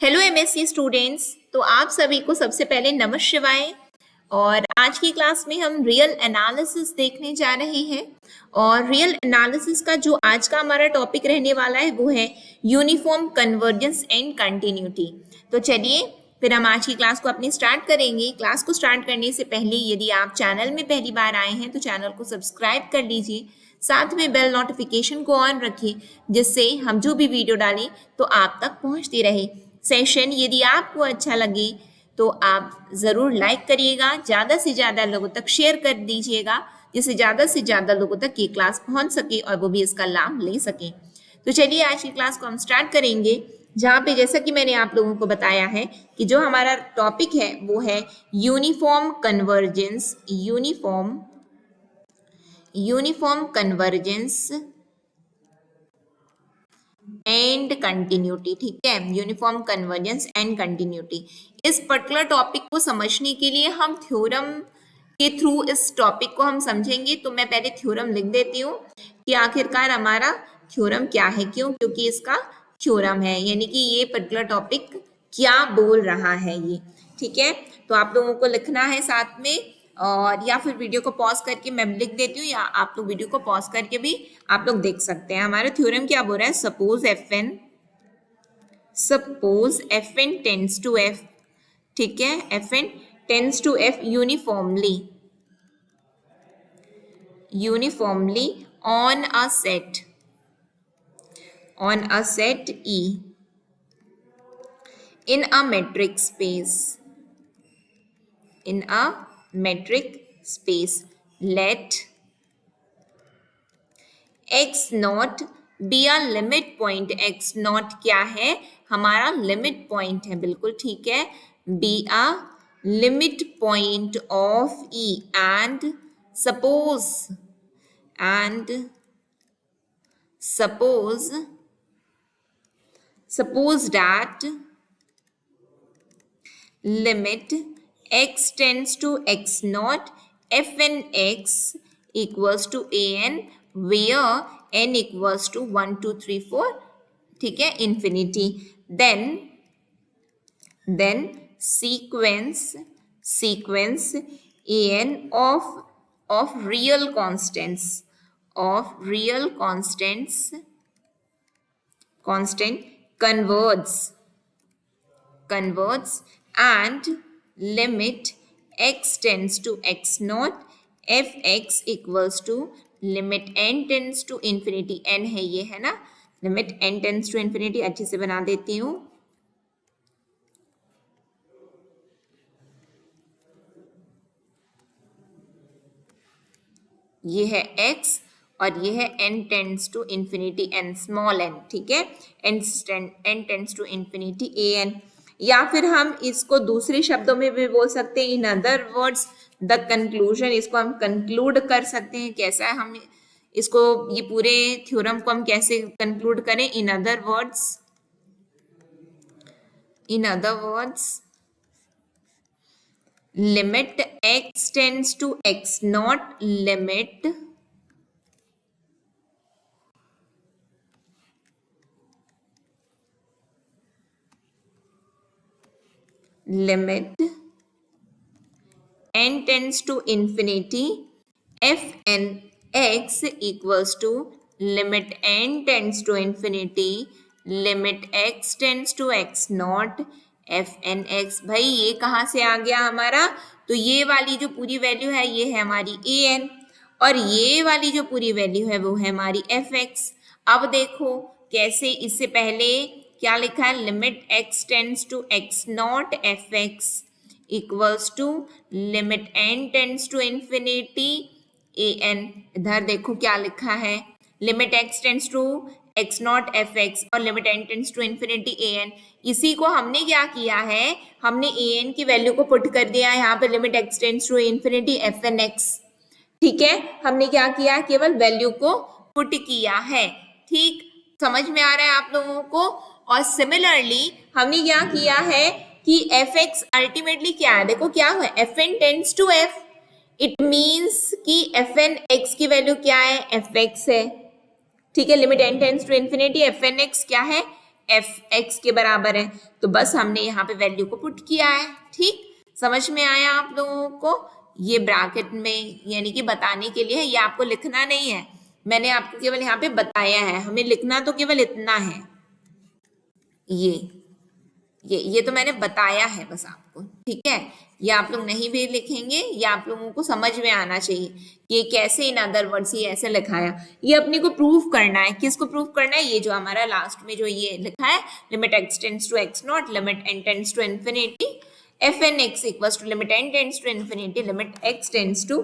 Hello MSc students. तो आप सभी को सबसे पहले नमः शिवाय। और आज की क्लास में हम रियल एनालिसिस देखने जा रहे हैं। और रियल एनालिसिस का जो आज का हमारा टॉपिक रहने वाला है वो है यूनिफॉर्म कन्वर्जेंस एंड कंटिन्यूटी। तो चलिए फिर हम आज की क्लास को अपनी स्टार्ट करेंगे। क्लास को स्टार्ट करने से पहले यदि आप चैनल में पहली बार आए हैं तो चैनल को सब्सक्राइब कर लीजिए, साथ में बेल नोटिफिकेशन को ऑन रखिए जिससे हम जो भी वीडियो डालें तो आप तक पहुंचती रहे। सेशन यदि आपको अच्छा लगे तो आप ज़रूर लाइक करिएगा, ज़्यादा से ज़्यादा लोगों तक शेयर कर दीजिएगा जिससे ज़्यादा से ज़्यादा लोगों तक ये क्लास पहुंच सके और वो भी इसका लाभ ले सकें। तो चलिए आज की क्लास को हम स्टार्ट करेंगे, जहाँ पे जैसा कि मैंने आप लोगों को बताया है कि जो हमारा टॉपिक है वो है uniform convergence. Uniform convergence and continuity. ठीक है, यूनिफॉर्म कन्वर्जेंस एंड कंटिन्यूटी। इस पर्टिकुलर टॉपिक को समझने के लिए हम थ्योरम के थ्रू इस टॉपिक को हम समझेंगे। तो मैं पहले थ्योरम लिख देती हूँ कि आखिरकार हमारा थ्योरम क्या है, क्योंकि इसका थ्योरम है, यानी कि ये पर्टिकुलर टॉपिक क्या बोल रहा है ये। ठीक है, तो आप लोगों को लिखना है साथ में, और या फिर वीडियो को पॉज करके मैं लिख देती हूँ, या आप लोग वीडियो को पॉज करके भी आप लोग देख सकते हैं। हमारा थ्योरम क्या बोल रहा है, suppose F N tends to F. ठीक है, F N tends to F uniformly on a set E in a metric space, let x naught be a limit point. x naught क्या है, हमारा लिमिट पॉइंट है, बिल्कुल ठीक है, be a limit point of E and suppose that limit x tends to x naught fn x equals to an where n equals to 1 2 3 4, ठीक है, infinity। then sequence an of real constant converts and limit x tends to x naught fx equals to limit n tends to infinity, n है ये, है ना, limit n tends to infinity अच्छे से बना देती हूँ। ये है x और ये है n tends to infinity n, small n। ठीक है, n tends to infinity an, या फिर हम इसको दूसरे शब्दों में भी बोल सकते हैं, in other words the conclusion. इसको हम कंक्लूड कर सकते हैं। कैसा है, हम इसको, ये पूरे थ्योरम को हम कैसे कंक्लूड करें, in other words limit x tends to x naught limit n tends to infinity fn x equals to limit n tends to infinity limit x tends to x naught fn x। भाई ये कहाँ से आ गया हमारा, तो ये वाली जो पूरी वैल्यू है ये है हमारी an, और ये वाली जो पूरी वैल्यू है वो है हमारी fx। अब देखो कैसे, इससे पहले क्या लिखा है, limit x tends to x naught fx equals to limit n tends to infinity an। इधर देखो क्या लिखा है, limit x tends to x naught fx और limit n tends to infinity an। इसी को हमने क्या किया है, हमने an की वैल्यू को पुट कर दिया है यहाँ पे, limit x tends to infinity fn x। ठीक है, हमने क्या किया, केवल वैल्यू को पुट किया है। ठीक, समझ में आ रहा है आप लोगों को। और सिमिलरली हमने क्या किया है कि fx अल्टीमेटली क्या है, देखो क्या है, fn tends to f, it means कि fn x की वैल्यू क्या है, fx है। ठीक है, limit n tends to infinity fn x क्या है, एफ एक्स के बराबर है, तो बस हमने यहाँ पे वैल्यू को पुट किया है। ठीक, समझ में आया आप लोगों को? ये ब्रैकेट में यानी कि बताने के लिए है, ये आपको लिखना नहीं है, मैंने आपको केवल यहाँ पे बताया है, हमें लिखना तो केवल इतना है। ये तो मैंने बताया है बस आपको, ठीक है। ये आप लोग नहीं भी लिखेंगे, ये आप लोगों को समझ में आना चाहिए कि ये कैसे, इन अदर वर्ड्स ये ऐसे लिखाया, ये अपने को प्रूव करना है। किसको प्रूव करना है? ये जो हमारा लास्ट में जो ये लिखा है, limit x tends to x not, limit n tends to infinity F N X equals to limit n tends to infinity limit x tends to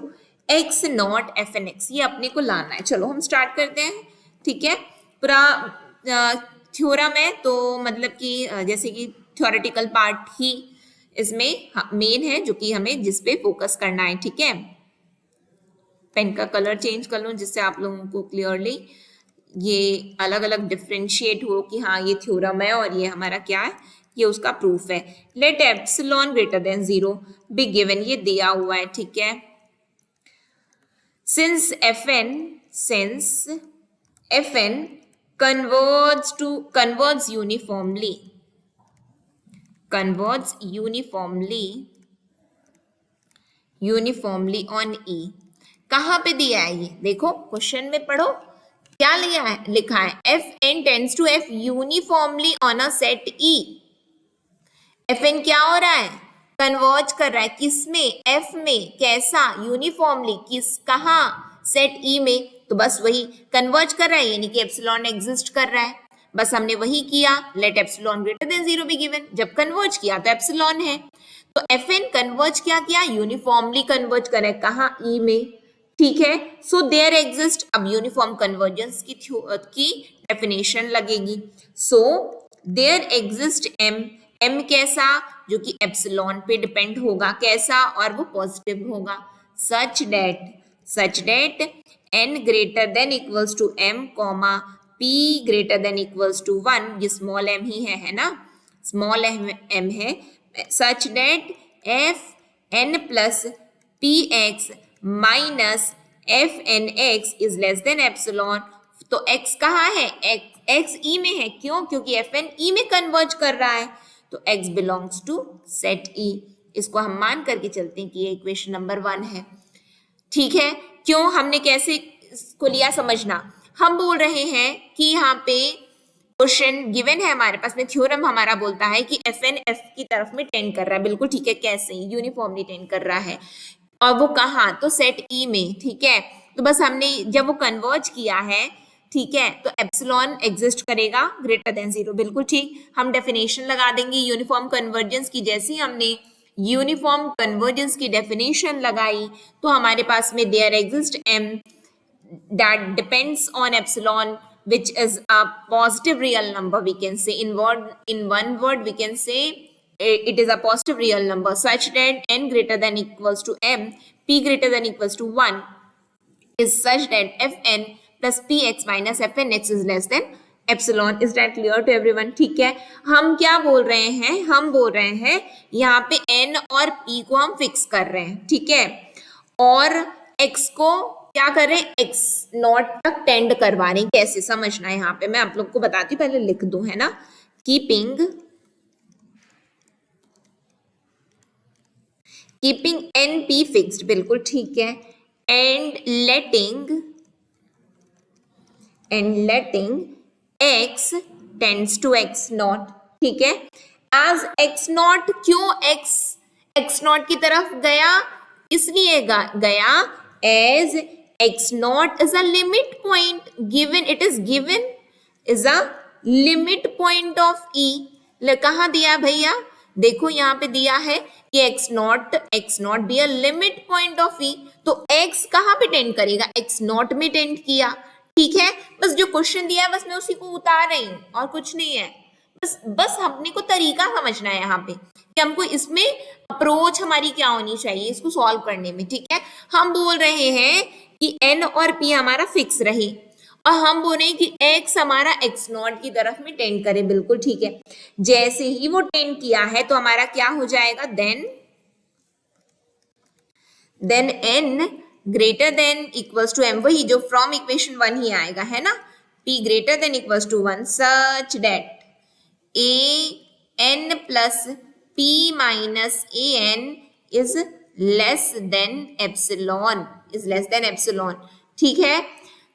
x naught F N X, ये अपने को लाना है। चलो हम स्टार्ट करते हैं, ठीक है। पूरा थ्योरम है, तो मतलब कि जैसे कि थ्योरेटिकल पार्ट ही इसमें मेन है, जो कि हमें जिस पे फोकस करना है, ठीक है। पेन का कलर चेंज कर लूं जिससे आप लोगों को क्लियरली ये अलग अलग डिफ्रेंशिएट हो कि हाँ ये थ्योरम है और ये हमारा क्या है, ये उसका प्रूफ है। Let epsilon greater than 0 be given, ये दिया हुआ है, ठीक है। Since F N converges uniformly on E। कहां पे दिया है ये? देखो क्वेश्चन में पढ़ो क्या लिखा है, F N tends to F uniformly on a set E. F N क्या हो रहा है? कन्वर्ज कर रहा है किस में? एफ में। कैसा? यूनिफॉर्मली। किस? कहां? सेट ई में। तो बस वही कन्वर्ज कर रहा है, यानी कि एप्सिलॉन एग्जिस्ट कर रहा है, बस हमने वही किया। Let epsilon greater than 0 be given, जब कन्वर्ज किया तो एप्सिलॉन है, तो एफ एन कन्वर्ज क्या किया? यूनिफॉर्मली कन्वर्ज कर रहा है, कहां? ई में, ठीक है। सो देयर एग्जिस्ट, अब यूनिफॉर्म कन्वर्जेंस की डेफिनेशन लगेगी। So there exist M, M कैसा? जो कि एप्सिलॉन पे डिपेंड होगा, कैसा? और वो पॉजिटिव होगा। Such that n greater than equals to m comma p greater than equals to 1, ये स्मॉल m ही है ना, स्मॉल m है। Such that f n plus p x minus f n x is less than epsilon. तो x कहाँ है? x e में है, क्यों? क्योंकि f n e में कन्वर्ज कर रहा है, तो x belongs to set e। इसको हम मान करके चलते हैं कि ये इक्वेशन नंबर 1 है, ठीक है। क्यों हमने कैसे इसको लिया समझना, हम बोल रहे हैं कि यहाँ पे क्वेश्चन गिवन है हमारे पास में, थ्योरम हमारा बोलता है कि एफ एन एफ की तरफ में टेंड कर रहा है, बिल्कुल ठीक है। कैसे? यूनिफॉर्मली टेंड कर रहा है, और वो कहाँ? तो सेट ई में, ठीक है। तो बस हमने जब वो कन्वर्ज किया है, ठीक है, तो एप्सिलॉन एग्जिस्ट करेगा ग्रेटर देन 0, बिल्कुल ठीक। हम डेफिनेशन लगा देंगे यूनिफॉर्म कन्वर्जेंस की। जैसे ही हमने यूनिफॉर्म कन्वर्जेंस की डेफिनेशन लगाई, तो हमारे पास में there exist M that depends on epsilon, which is a positive real number, we can say in one word we can say it is a positive real number, such that n greater than equals to m, p greater than equals to 1 is such that fn plus px minus fnx is less than epsilon. Is that clear to everyone? ठीक है। हम क्या बोल रहे हैं? हम बोल रहे हैं यहाँ पे n और p को हम फिक्स कर रहे हैं, ठीक है, और x को क्या कर रहे हैं? x नॉट तक टेंड करवा रहे हैं। कैसे समझना है यहाँ पे मैं आप लोग को बताती हूँ, पहले लिख दूं, है ना। कीपिंग n p फिक्स्ड, बिल्कुल ठीक है, and letting x tends to x naught, ठीक है, एज x नॉट। क्यों x नॉट की तरफ गया? इसलिए गया as x naught is a limit point given, it is given is a limit point of E। कहाँ दिया भैया? देखो यहाँ पे दिया है कि x naught be a limit point of E, तो x कहाँ पे टेंड करेगा? x naught में टेंड किया, ठीक है। बस जो क्वेश्चन दिया है बस मैं उसी को उतार रही हूँ और कुछ नहीं है। बस हमने को तरीका समझना है यहाँ पे कि हमको इसमें अप्रोच हमारी क्या होनी चाहिए इसको सॉल्व करने में, ठीक है। हम बोल रहे हैं कि n और p हमारा फिक्स रहे, और हम बोल रहे हैं कि x हमारा x नॉट की तरफ में टेंड करे, बिल्कुल ठीक है। जैसे ही वो टेंड किया है तो हमारा क्या हो जाएगा? Then n greater than equals to m, वही जो फ्रॉम इक्वेशन 1 ही आएगा, है ना। p greater than equals to 1 such that an plus p minus an is less than epsilon, is less than epsilon. ठीक है,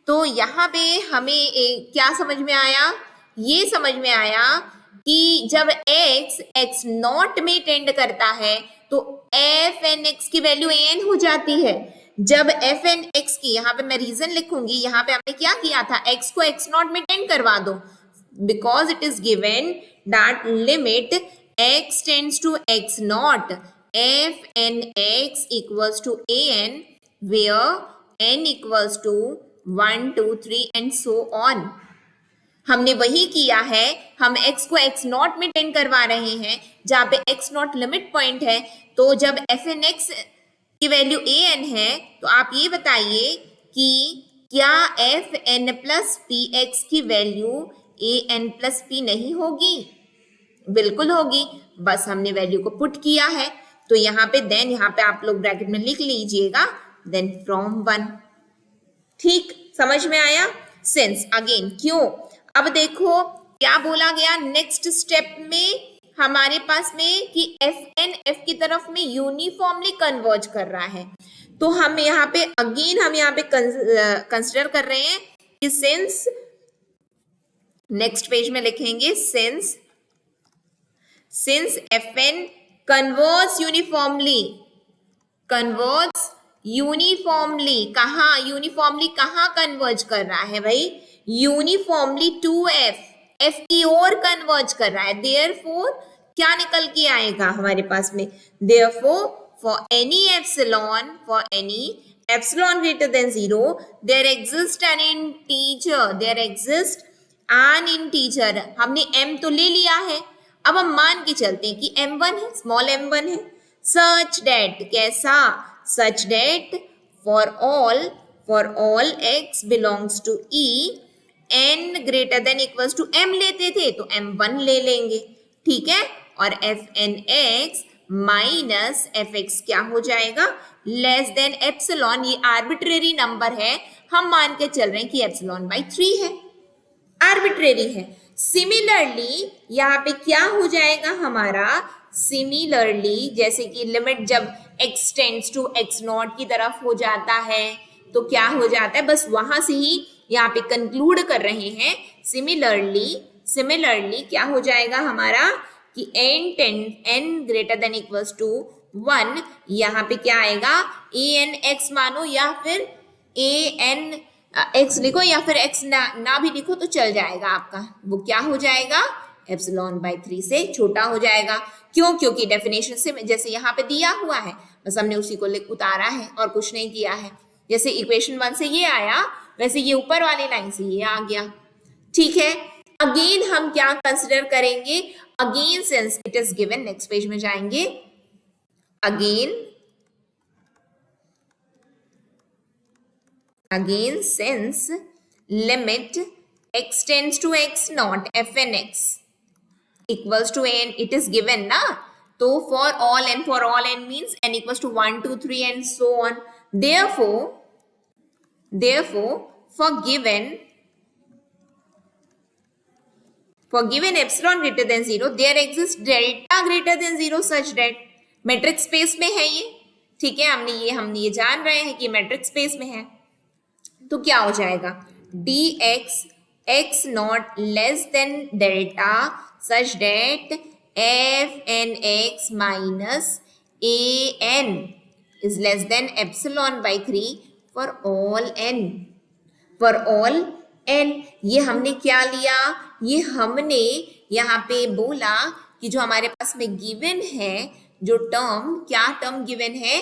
तो यहाँ पे हमें क्या समझ में आया? ये समझ में आया कि जब x x नॉट में टेंड करता है तो f एन x की वैल्यू an हो जाती है. जब f एन x की, यहाँ पे मैं रीजन लिखूंगी, यहाँ पे हमने क्या किया था, x को x नॉट में टेंड करवा दो, because it is given that limit x tends to x naught f n x equals to an where n equals to 1 2 3 and so on. हमने वही किया है, हम x को x नॉट में टेंड करवा रहे हैं जहां पे x नॉट लिमिट पॉइंट है. तो जब f n x की वैल्यू an है तो आप ये बताइए कि क्या f n plus P x की वैल्यू an प्लस पी नहीं होगी? बिल्कुल होगी, बस हमने वैल्यू को पुट किया है. तो यहाँ पे देन, यहाँ पे आप लोग ब्रैकेट में लिख लीजिएगा देन फ्रॉम 1. ठीक, समझ में आया? सिंस अगेन, क्यों? अब देखो क्या बोला गया नेक्स्ट स्टेप में हमारे पास में कि एफ एन एफ की तरफ में यूनिफॉर्मली कन्वर्ज कर रहा है. तो हम यहाँ पे अगेन हम यहाँ पे कंसिडर कर रहे हैं कि सिंस, नेक्स्ट पेज में लिखेंगे since F N converge uniformly, converge uniformly, कहाँ यूनिफॉर्मली कहाँ कन्वर्ज कर रहा है भाई? यूनिफॉर्मली टू एफ, एफ की ओर कन्वर्ज कर रहा है. देयरफॉर क्या निकल के आएगा हमारे पास में? Therefore for any epsilon greater than 0 there exists an integer. हमने m तो ले लिया है, अब हम मान के चलते हैं कि m1 है, स्मॉल m1 है. such that, कैसा? such that for all x belongs to e n greater than equals to m लेते थे तो m1 ले लेंगे. ठीक है, और f n x minus F x क्या हो जाएगा? Less than epsilon. ये आर्बिट्रेरी नंबर है, हम मान के चल रहे हैं कि एप्सिलॉन बाई 3 है, आर्बिट्रेरी है. सिमिलरली यहाँ पे क्या हो जाएगा हमारा? सिमिलरली जैसे कि लिमिट जब x tends to x naught की तरफ हो जाता है तो क्या हो जाता है, बस वहां से ही यहाँ पे कंक्लूड कर रहे हैं. सिमिलरली क्या हो जाएगा हमारा कि n greater than equals to 1, यहाँ पे क्या आएगा? an x मानो या फिर an x लिखो या फिर x ना भी लिखो तो चल जाएगा आपका. वो क्या हो जाएगा? एप्सिलॉन बाई 3 से छोटा हो जाएगा. क्यों? क्योंकि डेफिनेशन से जैसे यहाँ पे दिया हुआ है, बस हमने उसी को उतारा है और कुछ नहीं किया है. जैसे इक्वेशन 1 से ये आया वैसे ये ऊपर वाली लाइन से ये आ गया. ठीक है, अगेन हम क्या कंसिडर करेंगे? Again since it is given, next page में जाएंगे. Again since limit x tends to x naught f n x equals to n, it is given ना. तो for all n means n equals to 1 2 3 and so on. Therefore for given epsilon greater than 0 there exists delta greater than 0 such that, matrix space में है ये. ठीक है, हम ये जान रहे हैं कि मैट्रिक्स स्पेस में है. तो क्या हो जाएगा? dx x naught less than delta such that f n x minus a n is less than epsilon by 3 for all n. For all n, ये हमने क्या लिया? ये हमने यहाँ पे बोला कि जो हमारे पास में गिवन है, जो टर्म, क्या टर्म गिवन है?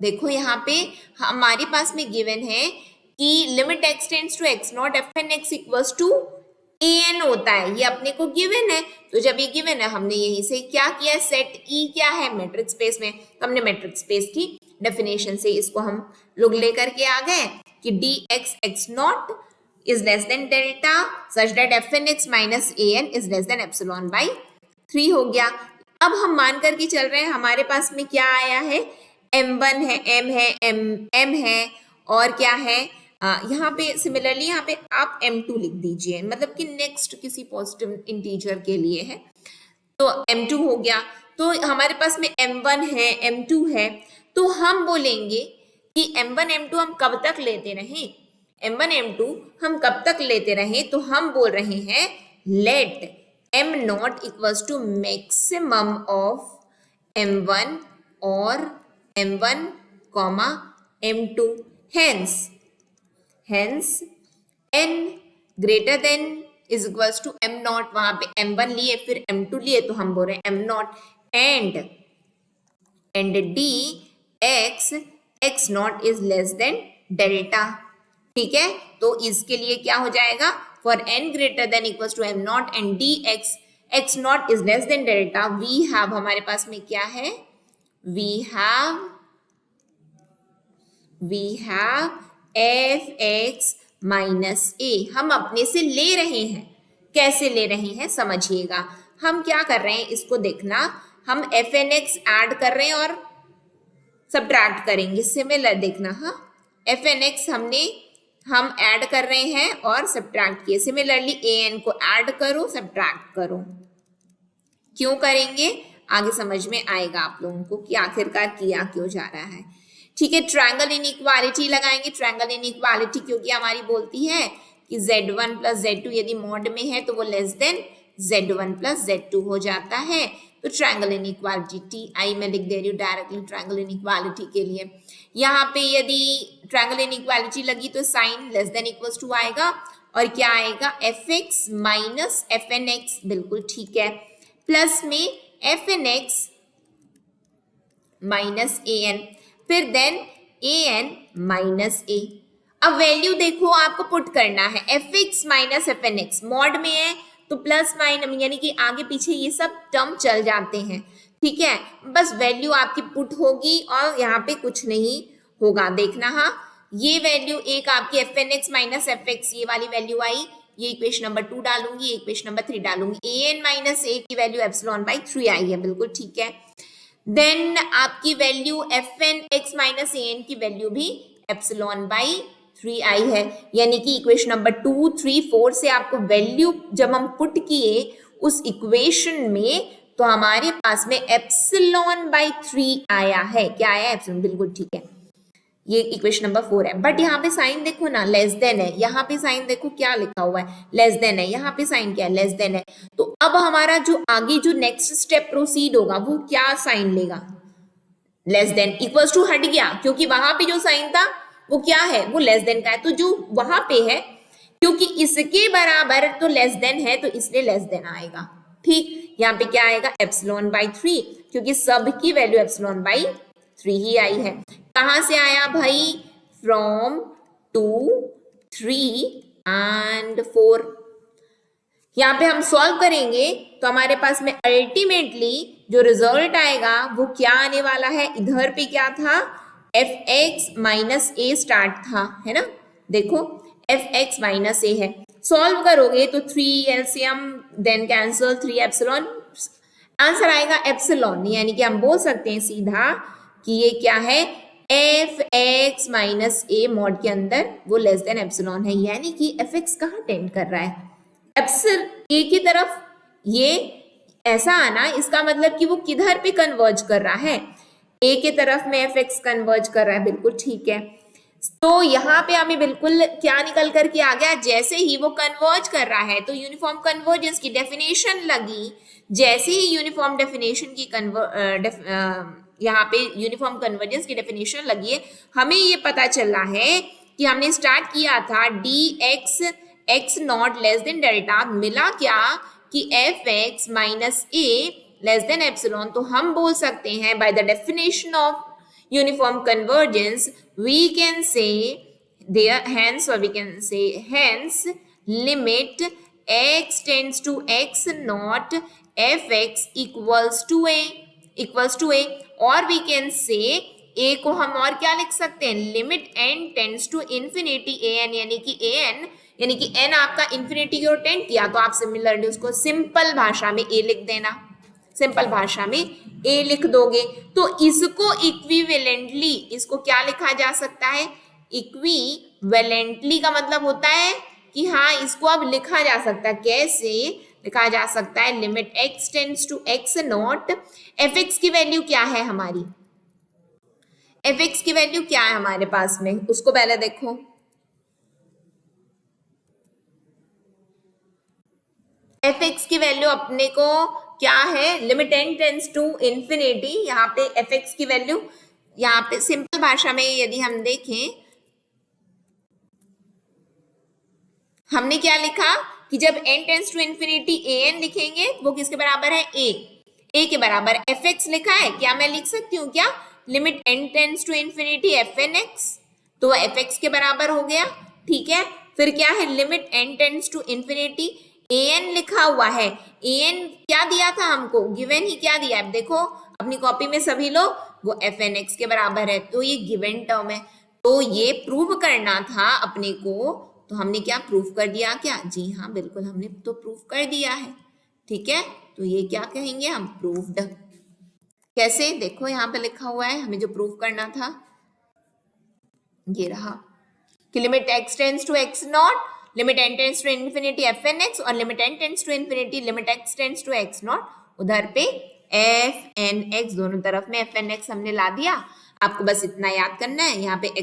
देखो यहाँ पे हमारे पास में गिवन है कि limit x tends to x naught F N X equals to an होता है. ये अपने को गिवन है, तो जब ये गिवन है हमने यहीं से क्या किया? सेट E क्या है? मैट्रिक्स स्पेस में. तो हमने मैट्रिक्स स्पेस की डेफिनेशन से इसको हम लोग लेकर के आ गए कि dx x not is less than delta such that fn x minus an is less than epsilon by 3 हो गया. अब हम मान करके चल रहे हैं हमारे पास में क्या आया है? m1 है, m है, m है और क्या है? यहाँ पे सिमिलरली यहाँ पे आप m2 लिख दीजिए, मतलब कि नेक्स्ट किसी पॉजिटिव इंटीजर के लिए है। तो m2 हो गया। तो हमारे पास में m1 है, m2 है, तो हम बोलेंगे कि m1 m2 हम कब तक लेते रहें, m1 m2 हम कब तक लेते रहें, तो हम बोल रहे हैं let m naught equals to maximum of m1 और m1 comma m2, hence n greater than is equals to m naught, वहां पे m1 लिए फिर m2 लिए, तो हम बोल रहे हैं m naught and d x naught is less than delta. ठीक है, तो इसके लिए क्या हो जाएगा, for n greater than equals to m naught and d x naught is less than delta, we have, हमारे पास में क्या है, we have f(x) minus a। हम अपने से ले रहे हैं, कैसे ले रहे हैं समझिएगा। हम क्या कर रहे हैं इसको देखना, हम fn(x) ऐड कर रहे हैं और सब्ट्रैक्ट करेंगे, सिमिलर देखना। हाँ, fn(x) हम ऐड कर रहे हैं और सब्ट्रैक्ट किए, सिमिलरली an को ऐड करो सब्ट्रैक्ट करो। क्यों करेंगे आगे समझ में आएगा आप लोगों को कि आखिरकार किया क्यों जा रहा है। ठीक है, ट्रायंगल इनइक्वालिटी लगाएंगे। ट्रायंगल इनइक्वालिटी क्योंकि हमारी बोलती है कि z1 प्लस z2 यदि मॉड में है तो वो less than z1 plus z2 हो जाता है। तो ट्रायंगल इनइक्वालिटी TI में लिख दे रही हूँ डायरेक्टली ट्रायंगल इनइक्वालिटी के लिए। यहाँ पे यदि ट्रायंगल इनइक्वालिटी लगी तो sign less than equals to आएगा और क्या आएगा, fx माइनस fnx, बिल्कुल ठीक है, प्लस में fnx माइनस an, फिर देन an माइनस a। अब वैल्यू देखो आपको पुट करना है, fx माइनस fnx मॉड में है तो प्लस माइनस यानी कि आगे पीछे ये सब टर्म चल जाते हैं। ठीक है, बस वैल्यू आपकी पुट होगी और यहाँ पे कुछ नहीं होगा, देखना। हाँ, ये वैल्यू एक आपकी fnx माइनस fx ये वाली वैल्यू आई, ये इक्वेशन नंबर 2 डालूंगी, इक्वेशन नंबर 3 डालूंगी। an माइनस a की वैल्यू एप्सिलॉन बाई 3 आई है, बिल्कुल ठीक है। देन आपकी वैल्यू fnx माइनस an की वैल्यू भी एप्सिलॉन बाई 3 आई है, यानी कि इक्वेशन नंबर 2, 3, 4 से आपको वैल्यू जब हम पुट किए उस इक्वेशन में तो हमारे पास में एप्सिलॉन बाई 3 आया है। क्या आया, एप्सिलॉन, बिल्कुल ठीक है। ये इक्वेशन नंबर 4 है, बट यहाँ पे साइन देखो ना, लेस देन है। यहाँ पे साइन देखो क्या लिखा हुआ है, लेस देन है। यहाँ पे साइन क्या है, लेस देन है। तो अब हमारा जो आगे जो नेक्स्ट स्टेप प्रोसीड होगा वो क्या साइन लेगा, लेस देन इक्वल्स टू हट गया, क्योंकि वहां पे जो साइन था वो क्या है, वो लेस देन का है। तो जो वहां पे है क्योंकि इसके बराबर तो लेस देन है तो इसलिए लेस देन आएगा। ठीक, यहाँ पे क्या आएगा, एप्सिलॉन बाई 3, क्योंकि सब की वैल्यू एप्सिलॉन बाई 3 ही आई है। कहां से आया भाई, फ्रॉम 2, 3 एंड 4। यहाँ पे हम सॉल्व करेंगे तो हमारे पास में अल्टीमेटली जो रिजल्ट आएगा वो क्या आने वाला है, इधर पे क्या था, fx माइनस a स्टार्ट था, है ना, देखो fx माइनस a है। सॉल्व करोगे तो 3 LCM then cancel 3 epsilon, answer आएगा एप्सिलॉन, यानी कि हम बोल सकते हैं सीधा कि ये क्या है, fx माइनस a मॉड के अंदर वो लेस देन एप्सिलॉन है, यानी कि fx कहाँ टेंड कर रहा है, एप्सिल a की तरफ। ये ऐसा आना इसका मतलब कि वो किधर पे कन्वर्ज कर रहा है, a के तरफ में fx कन्वर्ज कर रहा है, बिल्कुल ठीक है। तो यहाँ पे हमें बिल्कुल क्या निकल कर के आ गया, जैसे ही वो कन्वर्ज कर रहा है तो यूनिफॉर्म कन्वर्जेंस की डेफिनेशन लगी, जैसे ही यूनिफॉर्म डेफिनेशन की यहाँ पे यूनिफॉर्म कन्वर्जेंस की डेफिनेशन लगी है, हमें ये पता चला है कि हमने स्टार्ट किया था dx x naught less than delta, मिला क्या कि fx minus a less than epsilon. तो हम बोल सकते हैं by the definition of uniform convergence we can say there hence, or we can say hence limit x tends to x not fx equals to a, और we can say a को हम और क्या लिख सकते हैं, limit n tends to infinity an, यानी कि n आपका इंफिनिटी की ओर टेंड किया तो आप सिमिलरली उसको सिंपल भाषा में a लिख देना, सिंपल भाषा में a लिख दोगे। तो इसको इक्विवेलेंटली इसको क्या लिखा जा सकता है, इक्विवेलेंटली का मतलब होता है कि हाँ इसको अब लिखा जा सकता है। कैसे लिखा जा सकता है? Limit x tends to x naught, F X की वैल्यू क्या है हमारी, एफ एक्स की वैल्यू क्या है हमारे पास में, उसको पहले देखो। एफ एक्स की वैल्यू अपने को क्या है, limit n tends to infinity. यहाँ पे एफ एक्स की वैल्यू, यहाँ पे सिंपल भाषा में यदि हम देखें, हमने क्या लिखा कि जब n tends to infinity A N लिखेंगे वो किसके बराबर है, ए के बराबर। एफ एक्स लिखा है, क्या मैं लिख सकती हूँ क्या, limit n tends to infinity f N x, तो एफ एक्स के बराबर हो गया। ठीक है, फिर क्या है, limit n tends to infinity A n लिखा हुआ है। ए एन क्या दिया था हमको, गिवन ही क्या दिया है, देखो अपनी कॉपी में सभी लोग, वो एफ एन एक्स के बराबर है, तो ये गिवन टर्म है। तो ये प्रूव करना था अपने को, तो हमने क्या प्रूफ कर दिया क्या, जी हाँ बिल्कुल हमने तो प्रूफ कर दिया है। ठीक है, तो ये क्या कहेंगे हम, प्रूव्ड। कैसे, देखो यहाँ पे लिखा हुआ है हमें जो प्रूफ करना था, ये रहा कि limit x tends to x not, limit n tends to infinity F N X, और limit n tends to infinity limit x tends to x not, उधर पे एफ एन एक्स, दोनों तरफ में एफ एन एक्स हमने ला दिया। आपको बस इतना याद करना है, यहाँ पे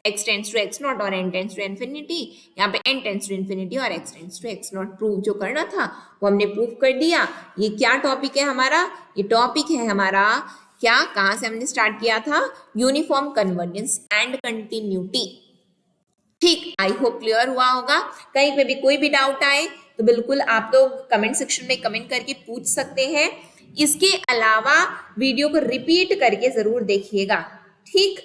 x tends to x not और n टेंड्स टू इन्फिनिटी, यहाँ पे n टेंड्स टू इन्फिनिटी और x tends to x not. Prove जो करना था वो हमने प्रूव कर दिया। ये क्या टॉपिक है हमारा, ये टॉपिक है हमारा क्या, कहाँ से हमने स्टार्ट किया था, यूनिफॉर्म कन्वर्जेंस एंड कंटिन्यूटी। ठीक, आई होप क्लियर हुआ होगा। कहीं पे भी कोई भी डाउट आए तो बिल्कुल आप लोग कमेंट सेक्शन में कमेंट करके पूछ सकते हैं। इसके अलावा वीडियो को रिपीट करके जरूर देखिएगा। ठीक,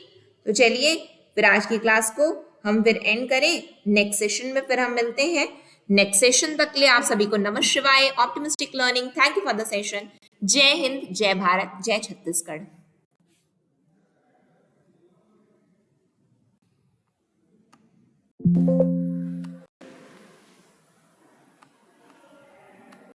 तो चलिए फिर आज की क्लास को हम फिर एंड करें, नेक्स्ट सेशन में फिर हम मिलते हैं। नेक्स्ट सेशन तक के लिए आप सभी को नमः शिवाय, optimistic learning, thank you for the session. जय हिंद, जय भारत, जय छत्तीसगढ़।